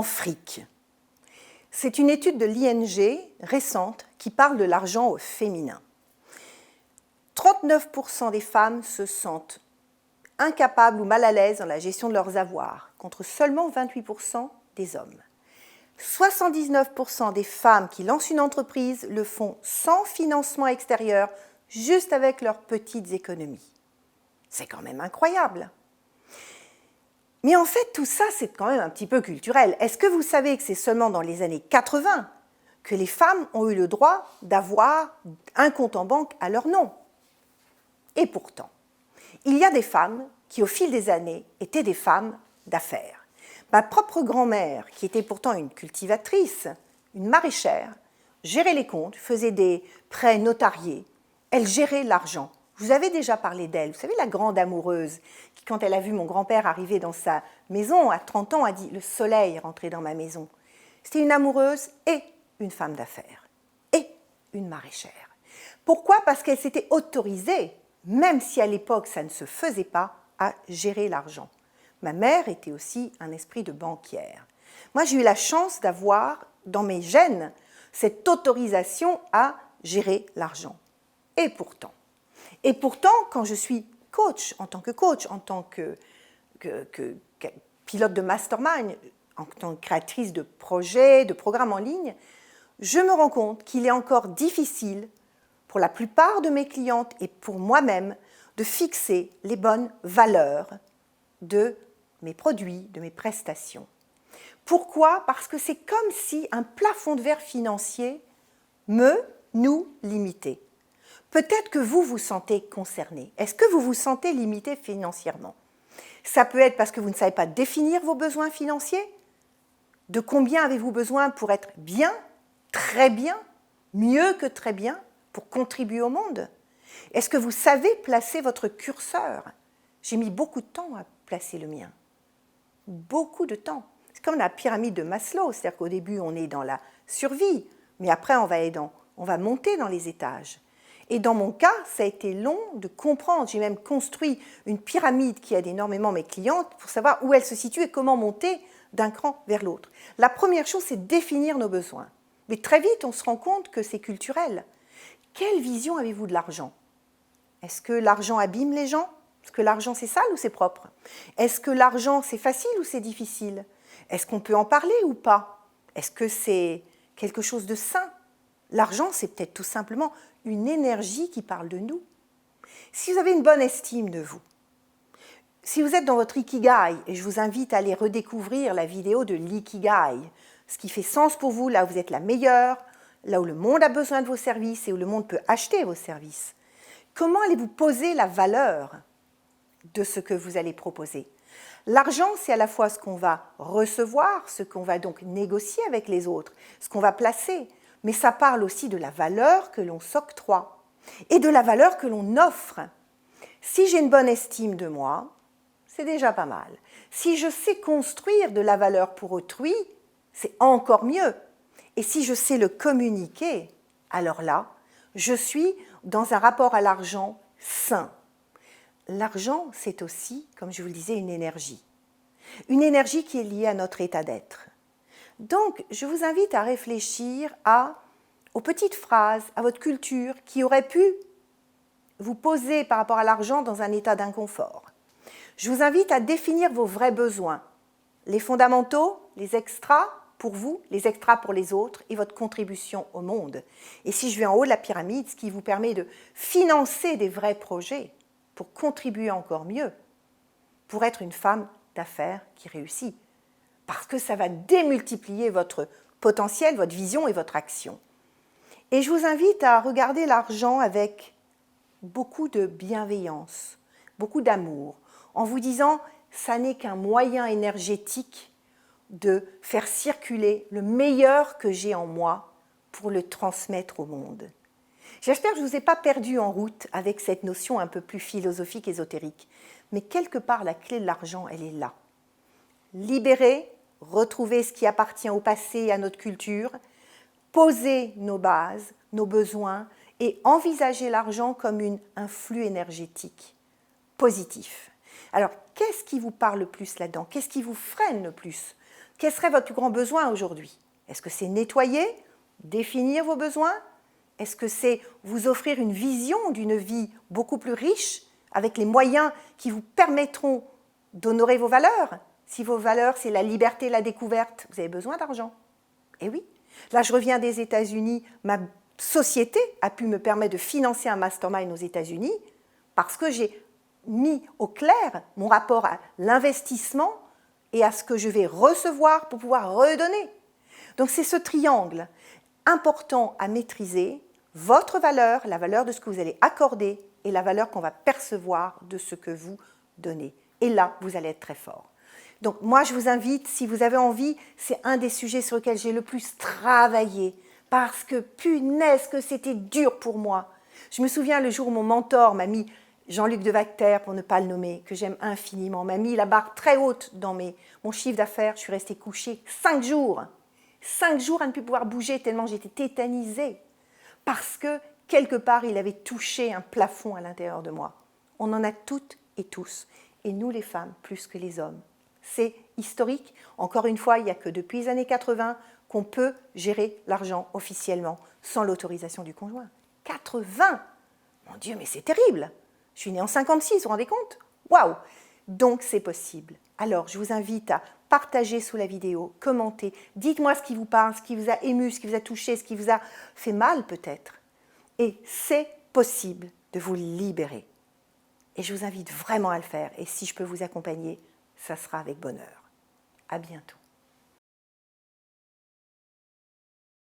fric. C'est une étude de l'ING récente qui parle de l'argent au féminin. 39% des femmes se sentent incapables ou mal à l'aise dans la gestion de leurs avoirs, contre seulement 28% des hommes. 79% des femmes qui lancent une entreprise le font sans financement extérieur, juste avec leurs petites économies. C'est quand même incroyable. Mais en fait, tout ça, c'est quand même un petit peu culturel. Est-ce que vous savez que c'est seulement dans les années 80 que les femmes ont eu le droit d'avoir un compte en banque à leur nom? Et pourtant, il y a des femmes qui, au fil des années, étaient des femmes d'affaires. Ma propre grand-mère, qui était pourtant une cultivatrice, une maraîchère, gérait les comptes, faisait des prêts notariés. Elle gérait l'argent. Je vous avais déjà parlé d'elle. Vous savez, la grande amoureuse qui, quand elle a vu mon grand-père arriver dans sa maison à 30 ans, a dit « Le soleil est rentré dans ma maison ». C'était une amoureuse et une femme d'affaires et une maraîchère. Pourquoi? Parce qu'elle s'était autorisée, même si à l'époque ça ne se faisait pas, à gérer l'argent. Ma mère était aussi un esprit de banquière. Moi, j'ai eu la chance d'avoir dans mes gènes cette autorisation à gérer l'argent. Et pourtant, quand je suis coach, en tant que pilote de mastermind, en tant que créatrice de projets, de programmes en ligne, je me rends compte qu'il est encore difficile pour la plupart de mes clientes et pour moi-même de fixer les bonnes valeurs de mes produits, de mes prestations. Pourquoi? Parce que c'est comme si un plafond de verre financier nous limitait. Peut-être que vous vous sentez concerné. Est-ce que vous vous sentez limité financièrement? Ça peut être parce que vous ne savez pas définir vos besoins financiers. De combien avez-vous besoin pour être bien, très bien, mieux que très bien, pour contribuer au monde? Est-ce que vous savez placer votre curseur? J'ai mis beaucoup de temps à placer le mien. Beaucoup de temps. C'est comme la pyramide de Maslow, c'est-à-dire qu'au début, on est dans la survie, mais après, on va monter dans les étages. Et dans mon cas, ça a été long de comprendre. J'ai même construit une pyramide qui aide énormément mes clientes pour savoir où elle se situe et comment monter d'un cran vers l'autre. La première chose, c'est définir nos besoins. Mais très vite, on se rend compte que c'est culturel. Quelle vision avez-vous de l'argent? Est-ce que l'argent abîme les gens? Est-ce que l'argent, c'est sale ou c'est propre? Est-ce que l'argent, c'est facile ou c'est difficile? Est-ce qu'on peut en parler ou pas? Est-ce que c'est quelque chose de sain? L'argent, c'est peut-être tout simplement une énergie qui parle de nous. Si vous avez une bonne estime de vous, si vous êtes dans votre Ikigai, et je vous invite à aller redécouvrir la vidéo de l'Ikigai, ce qui fait sens pour vous, là où vous êtes la meilleure, là où le monde a besoin de vos services et où le monde peut acheter vos services, comment allez-vous poser la valeur de ce que vous allez proposer? L'argent, c'est à la fois ce qu'on va recevoir, ce qu'on va donc négocier avec les autres, ce qu'on va placer, mais ça parle aussi de la valeur que l'on s'octroie et de la valeur que l'on offre. Si j'ai une bonne estime de moi, c'est déjà pas mal. Si je sais construire de la valeur pour autrui, c'est encore mieux. Et si je sais le communiquer, alors là, je suis dans un rapport à l'argent sain. L'argent, c'est aussi, comme je vous le disais, une énergie. Une énergie qui est liée à notre état d'être. Donc, je vous invite à réfléchir aux petites phrases, à votre culture qui auraient pu vous poser par rapport à l'argent dans un état d'inconfort. Je vous invite à définir vos vrais besoins, les fondamentaux, les extras pour vous, les extras pour les autres et votre contribution au monde. Et si je vais en haut de la pyramide, ce qui vous permet de financer des vrais projets pour contribuer encore mieux, pour être une femme d'affaires qui réussit. Parce que ça va démultiplier votre potentiel, votre vision et votre action. Et je vous invite à regarder l'argent avec beaucoup de bienveillance, beaucoup d'amour, en vous disant « ça n'est qu'un moyen énergétique de faire circuler le meilleur que j'ai en moi pour le transmettre au monde ». J'espère que je ne vous ai pas perdu en route avec cette notion un peu plus philosophique, ésotérique. Mais quelque part, la clé de l'argent, elle est là. Libérer, retrouver ce qui appartient au passé et à notre culture, poser nos bases, nos besoins et envisager l'argent comme un flux énergétique positif. Alors, qu'est-ce qui vous parle le plus là-dedans? Qu'est-ce qui vous freine le plus Quel serait votre plus grand besoin aujourd'hui? Est-ce que c'est nettoyer, définir vos besoins? Est-ce que c'est vous offrir une vision d'une vie beaucoup plus riche, avec les moyens qui vous permettront d'honorer vos valeurs? Si vos valeurs, c'est la liberté, la découverte, vous avez besoin d'argent. Eh oui. Là, je reviens des États-Unis. Ma société a pu me permettre de financer un mastermind aux États-Unis parce que j'ai mis au clair mon rapport à l'investissement et à ce que je vais recevoir pour pouvoir redonner. Donc, c'est ce triangle important à maîtriser, votre valeur, la valeur de ce que vous allez accorder et la valeur qu'on va percevoir de ce que vous donnez. Et là, vous allez être très fort. Donc moi, je vous invite, si vous avez envie, c'est un des sujets sur lesquels j'ai le plus travaillé, parce que punaise que c'était dur pour moi. Je me souviens le jour où mon mentor m'a mis, Jean-Luc Devacter, pour ne pas le nommer, que j'aime infiniment, m'a mis la barre très haute dans mon chiffre d'affaires. Je suis restée couchée 5 jours. 5 jours à ne plus pouvoir bouger tellement j'étais tétanisée. Parce que, quelque part, il avait touché un plafond à l'intérieur de moi. On en a toutes et tous. Et nous, les femmes, plus que les hommes. C'est historique. Encore une fois, il n'y a que depuis les années 80 qu'on peut gérer l'argent officiellement sans l'autorisation du conjoint. 80! Mon Dieu, mais c'est terrible! Je suis née en 56, vous vous rendez compte? Waouh! Donc, c'est possible. Alors, je vous invite à partager sous la vidéo, commenter, dites-moi ce qui vous parle, ce qui vous a ému, ce qui vous a touché, ce qui vous a fait mal peut-être. Et c'est possible de vous libérer. Et je vous invite vraiment à le faire. Et si je peux vous accompagner, ça sera avec bonheur. À bientôt.